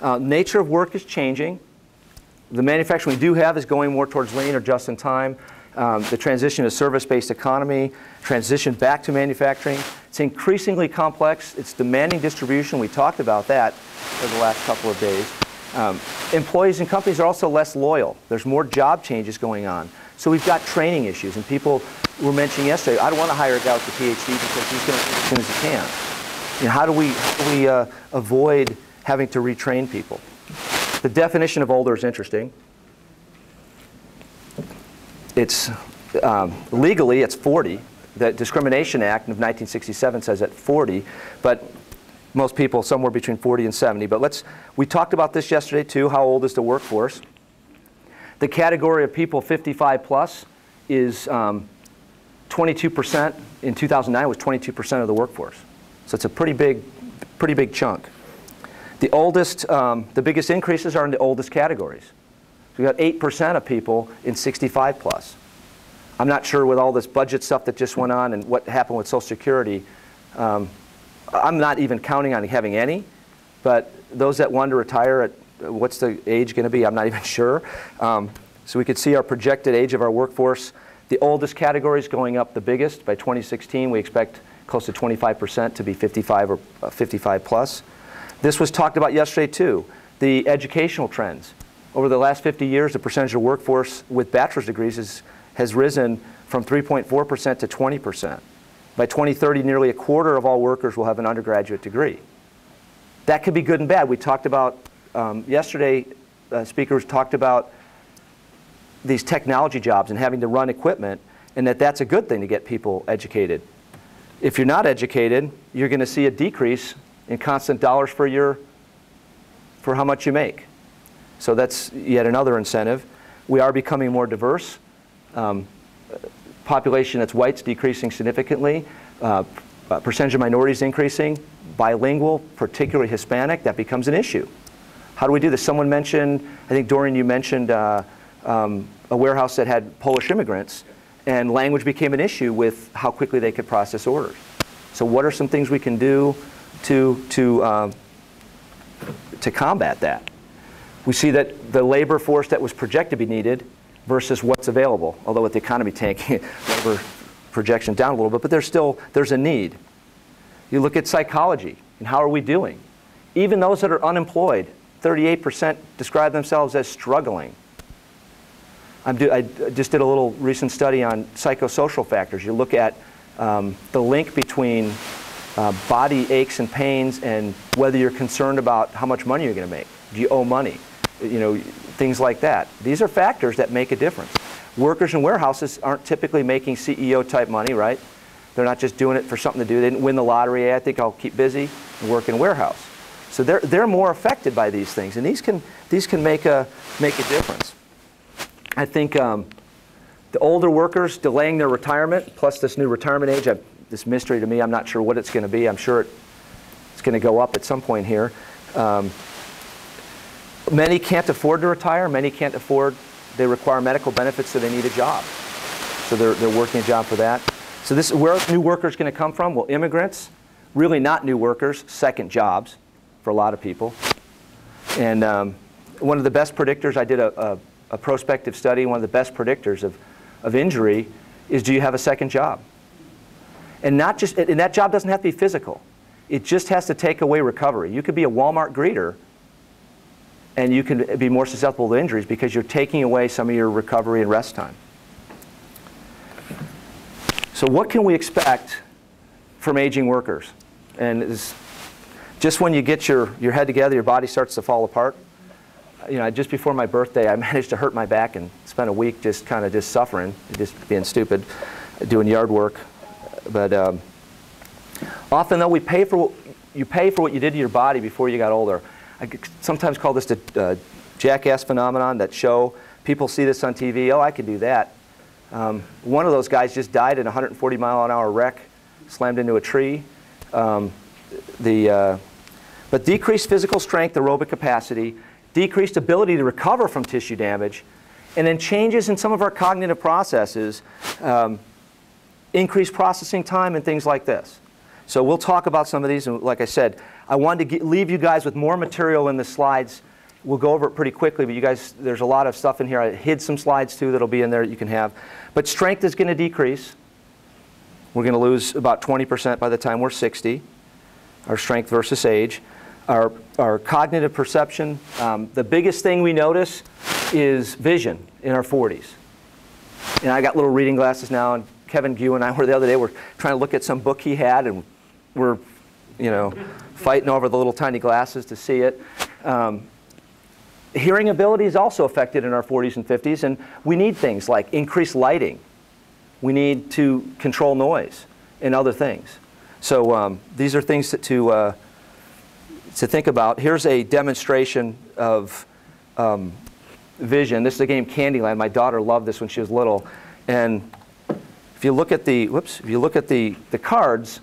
Nature of work is changing. The manufacturing we do have is going more towards lean or just-in-time. The transition to service-based economy, transition back to manufacturing. It's increasingly complex. It's demanding distribution. We talked about that for the last couple of days. Employees and companies are also less loyal. There's more job changes going on. So we've got training issues. And people were mentioning yesterday, I don't want to hire a guy with a PhD because he's going to as soon as he can. You know, how do we avoid having to retrain people? The definition of older is interesting. It's legally it's 40. The Discrimination Act of 1967 says at 40, but most people somewhere between 40 and 70. But we talked about this yesterday too. How old is the workforce? The category of people 55 plus is 22%. In 2009, it was 22% of the workforce. So it's a pretty big chunk. The oldest, the biggest increases are in the oldest categories. So we got 8% of people in 65 plus. I'm not sure with all this budget stuff that just went on and what happened with Social Security. I'm not even counting on having any, but those that want to retire at what's the age going to be? I'm not even sure. So we could see our projected age of our workforce. The oldest category is going up the biggest. By 2016, we expect close to 25% to be 55 or 55 plus. This was talked about yesterday too. The educational trends. Over the last 50 years, the percentage of workforce with bachelor's degrees has risen from 3.4% to 20%. By 2030, nearly a quarter of all workers will have an undergraduate degree. That could be good and bad. We talked about, yesterday, speakers talked about these technology jobs and having to run equipment, and that's a good thing to get people educated. If you're not educated, you're going to see a decrease in constant dollars per year for how much you make. So that's yet another incentive. We are becoming more diverse. Population that's white's decreasing significantly. Percentage of minorities increasing. Bilingual, particularly Hispanic, that becomes an issue. How do we do this? Someone mentioned, I think Dorian, you mentioned a warehouse that had Polish immigrants, and language became an issue with how quickly they could process orders. So what are some things we can do to combat that? We see that the labor force that was projected to be needed versus what's available, although with the economy tanking, labor projection down a little bit, but there's a need. You look at psychology, and how are we doing? Even those that are unemployed, 38% describe themselves as struggling. I just did a little recent study on psychosocial factors. You look at the link between body aches and pains and whether you're concerned about how much money you're going to make. Do you owe money? You know, things like that. These are factors that make a difference. Workers in warehouses aren't typically making CEO-type money, right? They're not just doing it for something to do. They didn't win the lottery. I think I'll keep busy and work in a warehouse. So they're more affected by these things, and these can make a difference. I think the older workers delaying their retirement, plus this new retirement age, this mystery to me. I'm not sure what it's going to be. I'm sure it's going to go up at some point here. Many can't afford to retire. Many can't afford. They require medical benefits, so they need a job. So they're working a job for that. So this is where new workers going to come from. Well, immigrants, really not new workers, second jobs for a lot of people. And one of the best predictors, I did a prospective study. One of the best predictors of injury is, do you have a second job? And that job doesn't have to be physical. It just has to take away recovery. You could be a Walmart greeter, and you can be more susceptible to injuries because you're taking away some of your recovery and rest time. So what can we expect from aging workers? And just when you get your head together, your body starts to fall apart. You know, just before my birthday, I managed to hurt my back and spent a week just kind of just suffering, just being stupid, doing yard work. But often, though, you pay for what you did to your body before you got older. I sometimes call this the jackass phenomenon. That show, people see this on TV. Oh, I could do that. One of those guys just died in a 140-mile-an-hour wreck, slammed into a tree. But decreased physical strength, aerobic capacity, decreased ability to recover from tissue damage, and then changes in some of our cognitive processes, increased processing time and things like this. So we'll talk about some of these, and like I said, I wanted to leave you guys with more material in the slides. We'll go over it pretty quickly, but you guys, there's a lot of stuff in here. I hid some slides too that'll be in there that you can have. But strength is going to decrease. We're going to lose about 20% by the time we're 60, our strength versus age. Our cognitive perception, the biggest thing we notice is vision in our 40s. And I got little reading glasses now, and Kevin Gue and I were the other day, we're trying to look at some book he had, and we're, you know, fighting over the little tiny glasses to see it. Hearing ability is also affected in our 40s and 50s, and we need things like increased lighting. We need to control noise and other things. So these are things to think about. Here's a demonstration of vision. This is a game Candyland. My daughter loved this when she was little. And if you look at the cards,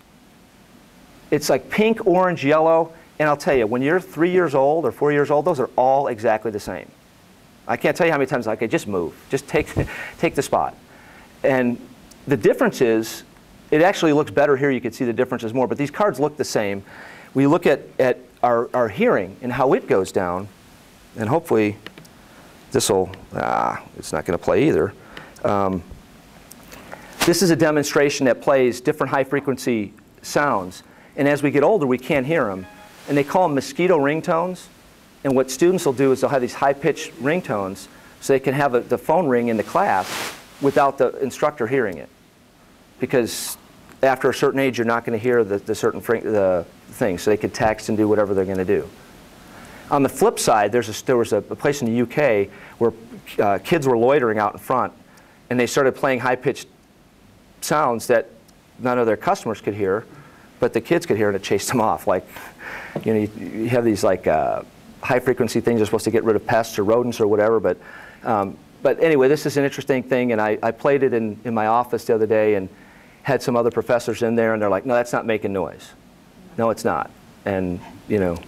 it's like pink, orange, yellow. And I'll tell you, when you're 3 years old or 4 years old, those are all exactly the same. I can't tell you how many times, okay, just move. Just take the spot. And the difference is, it actually looks better here. You can see the differences more. But these cards look the same. We look at our hearing and how it goes down. And hopefully, this will, it's not going to play either. This is a demonstration that plays different high-frequency sounds. And as we get older, we can't hear them. And they call them mosquito ringtones. And what students will do is they'll have these high-pitched ringtones so they can have the phone ring in the class without the instructor hearing it. Because after a certain age, you're not going to hear the certain thing. So they could text and do whatever they're going to do. On the flip side, there was a place in the UK where kids were loitering out in front, and they started playing high-pitched sounds that none of their customers could hear, but the kids could hear, and it chased them off. Like, you know, you have these like high-frequency things that are supposed to get rid of pests or rodents or whatever. But anyway, this is an interesting thing, and I played it in my office the other day, and had some other professors in there, and they're like, "No, that's not making noise. No, it's not." And you know.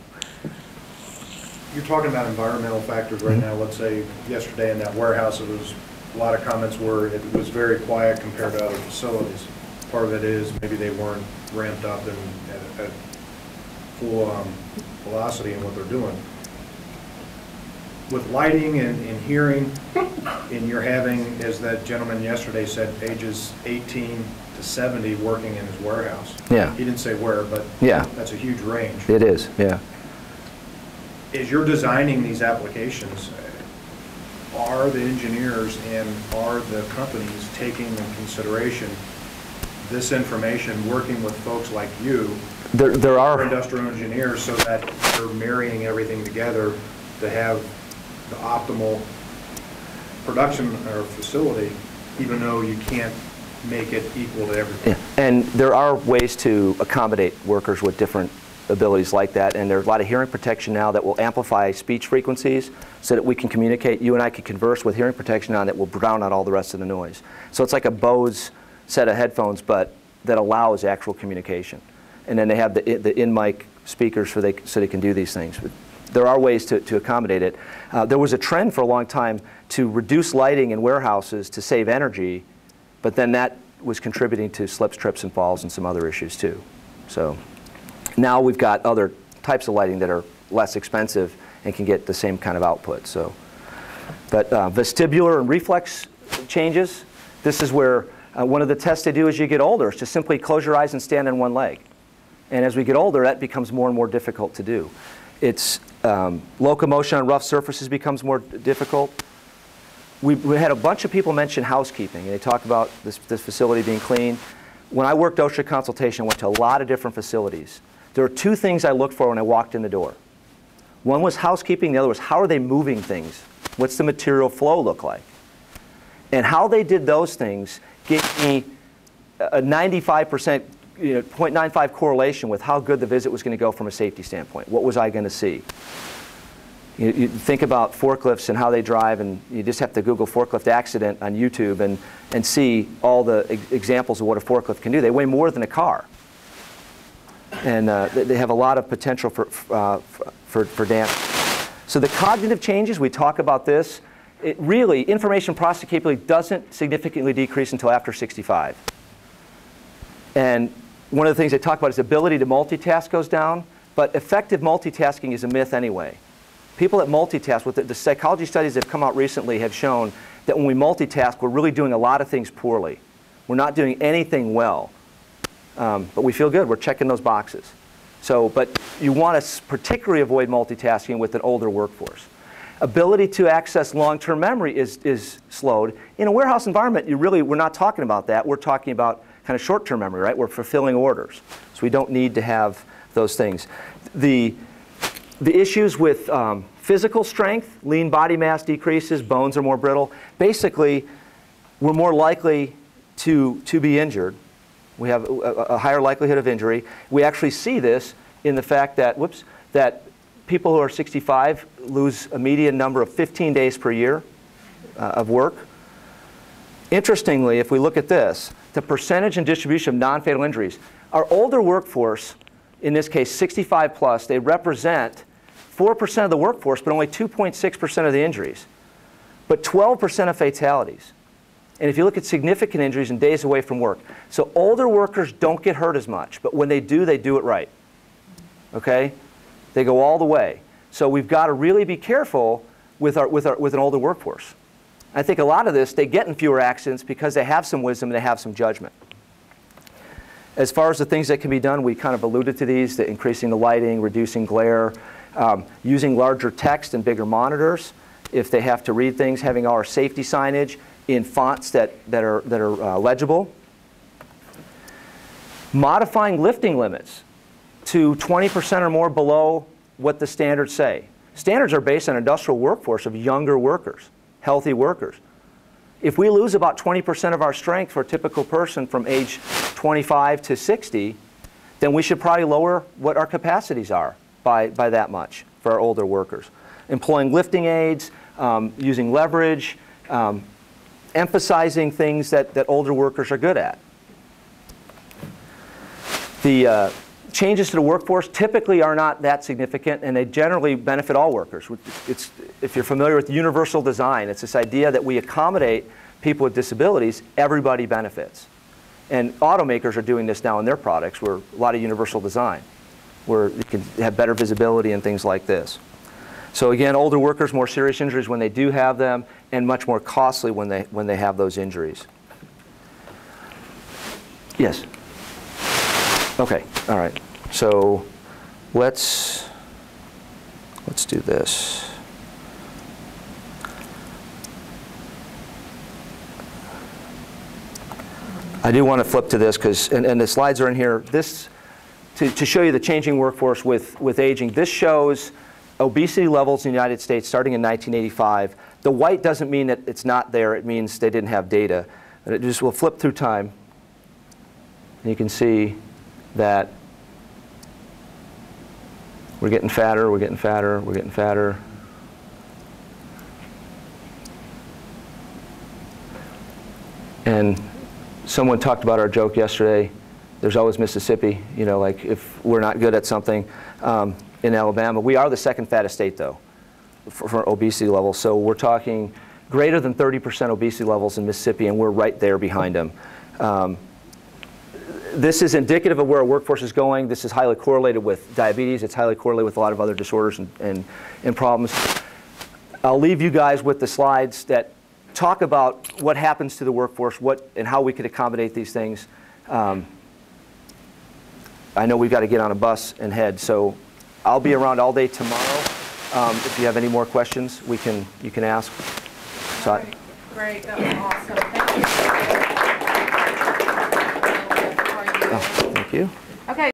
You're talking about environmental factors right now. Let's say yesterday in that warehouse, it was a lot of comments were it was very quiet compared to other facilities. Part of it is maybe they weren't ramped up and at full velocity in what they're doing. With lighting and hearing, and you're having, as that gentleman yesterday said, ages 18 to 70 working in his warehouse. Yeah. He didn't say where, but yeah, that's a huge range. It is, yeah. As you're designing these applications, are the engineers and are the companies taking into consideration this information, working with folks like you, there are industrial engineers, so that they're marrying everything together to have the optimal production or facility, even though you can't make it equal to everything? Yeah. And there are ways to accommodate workers with different abilities like that, and there's a lot of hearing protection now that will amplify speech frequencies so that we can communicate. You and I can converse with hearing protection on that will drown out all the rest of the noise. So it's like a Bose set of headphones, but that allows actual communication. And then they have the in-mic speakers so they can do these things. But there are ways to accommodate it. There was a trend for a long time to reduce lighting in warehouses to save energy, but then that was contributing to slips, trips, and falls and some other issues too. So now we've got other types of lighting that are less expensive and can get the same kind of output. So, but vestibular and reflex changes, this is where one of the tests they do as you get older is to simply close your eyes and stand on one leg. And as we get older, that becomes more and more difficult to do. It's locomotion on rough surfaces becomes more difficult. We had a bunch of people mention housekeeping, and they talk about this facility being clean. When I worked OSHA consultation, I went to a lot of different facilities. There were two things I looked for when I walked in the door. One was housekeeping, the other was how are they moving things? What's the material flow look like? And how they did those things gave me a 95%, 0.95 correlation with how good the visit was going to go from a safety standpoint. What was I going to see? You think about forklifts and how they drive, and you just have to Google forklift accident on YouTube and see all the examples of what a forklift can do. They weigh more than a car. And they have a lot of potential for damage. So the cognitive changes, we talk about this. It really, information processing capability doesn't significantly decrease until after 65. And one of the things they talk about is ability to multitask goes down, but effective multitasking is a myth anyway. People that multitask, with the psychology studies that have come out recently have shown that when we multitask, we're really doing a lot of things poorly. We're not doing anything well. But we feel good. We're checking those boxes. So, but you want to particularly avoid multitasking with an older workforce. Ability to access long-term memory is slowed. In a warehouse environment, we're not talking about that. We're talking about kind of short-term memory, right? We're fulfilling orders. So we don't need to have those things. The issues with physical strength, lean body mass decreases, bones are more brittle. Basically, we're more likely to be injured. We have a higher likelihood of injury. We actually see this in the fact that, that people who are 65 lose a median number of 15 days per year of work. Interestingly, if we look at this, the percentage and distribution of non-fatal injuries, our older workforce, in this case 65 plus, they represent 4% of the workforce, but only 2.6% of the injuries, but 12% of fatalities. And if you look at significant injuries and days away from work. So older workers don't get hurt as much, but when they do it right. Okay? They go all the way. So we've got to really be careful with an older workforce. I think a lot of this, they get in fewer accidents because they have some wisdom and they have some judgment. As far as the things that can be done, we kind of alluded to these, the increasing the lighting, reducing glare, using larger text and bigger monitors. If they have to read things, having our safety signage in fonts that are legible. Modifying lifting limits to 20% or more below what the standards say. Standards are based on an industrial workforce of younger workers, healthy workers. If we lose about 20% of our strength for a typical person from age 25 to 60, then we should probably lower what our capacities are by that much for our older workers. Employing lifting aids, using leverage, emphasizing things that older workers are good at. The changes to the workforce typically are not that significant, and they generally benefit all workers. If you're familiar with universal design, it's this idea that we accommodate people with disabilities, everybody benefits. And automakers are doing this now in their products, where a lot of universal design, where you can have better visibility and things like this. So again, older workers, more serious injuries when they do have them, and much more costly when they have those injuries. Yes? Okay, all right. So let's do this. I do want to flip to this because, and the slides are in here. This, to show you the changing workforce with aging, this shows obesity levels in the United States starting in 1985. The white doesn't mean that it's not there. It means they didn't have data. And it just will flip through time. And you can see that we're getting fatter, we're getting fatter, we're getting fatter. And someone talked about our joke yesterday. There's always Mississippi, you know, like if we're not good at something. In Alabama, we are the second fattest state, though, for obesity levels. So we're talking greater than 30% obesity levels in Mississippi, and we're right there behind them. This is indicative of where our workforce is going. This is highly correlated with diabetes. It's highly correlated with a lot of other disorders and problems. I'll leave you guys with the slides that talk about what happens to the workforce, and how we could accommodate these things. I know we've got to get on a bus and head, so I'll be around all day tomorrow. If you have any more questions, you can ask. So Great, that was awesome. Thank you. Thank you.